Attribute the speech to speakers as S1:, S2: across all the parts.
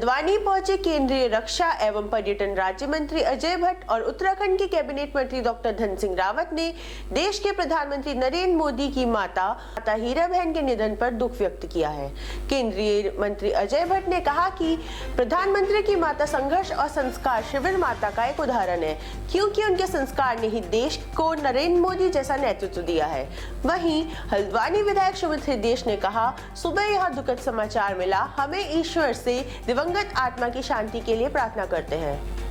S1: हल्द्वानी पहुंचे केंद्रीय रक्षा एवं पर्यटन राज्य मंत्री अजय भट्ट और उत्तराखंड के कैबिनेट मंत्री डॉक्टर धन सिंह रावत ने देश के प्रधानमंत्री नरेंद्र मोदी की माता हीराबहन के निधन पर दुख व्यक्त किया है। केंद्रीय मंत्री अजय भट्ट ने कहा कि प्रधानमंत्री की माता संघर्ष और संस्कार शिविर माता का एक उदाहरण है, क्योंकि उनके संस्कार ने ही देश को नरेंद्र मोदी जैसा नेतृत्व दिया है। वहीं हल्द्वानी विधायक सुमित देश ने कहा, सुबह यह दुखद समाचार मिला, हमें ईश्वर से दिवंगत आत्मा की शांति के लिए प्रार्थना करते हैं।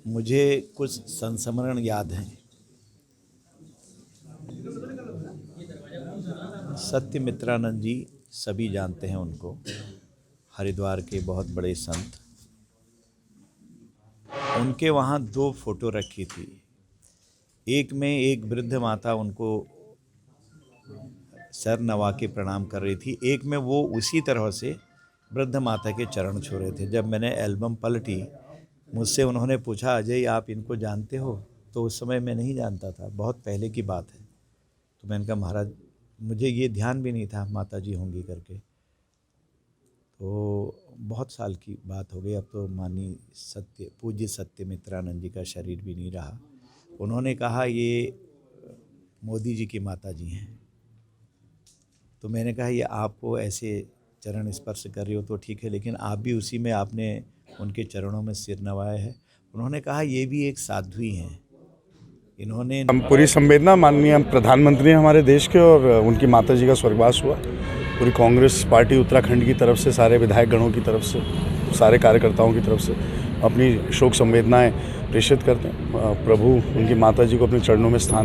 S2: मुझे कुछ संस्मरण याद हैं। सत्यमित्रानंद जी, सभी जानते हैं उनको, हरिद्वार के बहुत बड़े संत। उनके वहाँ 2 फोटो रखी थी। एक में एक वृद्ध माता उनको सर नवा के प्रणाम कर रही थी, एक में वो उसी तरह से वृद्ध माता के चरण छू रहे थे। जब मैंने एल्बम पलटी, मुझसे उन्होंने पूछा, अजय आप इनको जानते हो? तो उस समय मैं नहीं जानता था, बहुत पहले की बात है। तो मैंने कहा महाराज मुझे ये ध्यान भी नहीं था माता जी होंगी करके। तो बहुत साल की बात हो गई। अब तो माननीय पूज्य सत्यमित्रानंद जी का शरीर भी नहीं रहा। उन्होंने कहा ये मोदी जी की माता जी हैं। तो मैंने कहा ये आपको ऐसे चरण स्पर्श कर रही हो तो ठीक है, लेकिन आप भी उसी में आपने उनके चरणों में सिर नवाया है। उन्होंने कहा ये भी एक साधु ही हैं। इन्होंने
S3: हम पूरी संवेदना माननीय प्रधानमंत्री हमारे देश के और उनकी माताजी का स्वर्गवास हुआ। पूरी कांग्रेस पार्टी उत्तराखंड की तरफ से, सारे विधायक गणों की तरफ से, सारे कार्यकर्ताओं की तरफ से अपनी शोक संवेदनाएं प्रेषित करते हैं। प्रभु उनकी माताजी को अपने चरणों में स्थान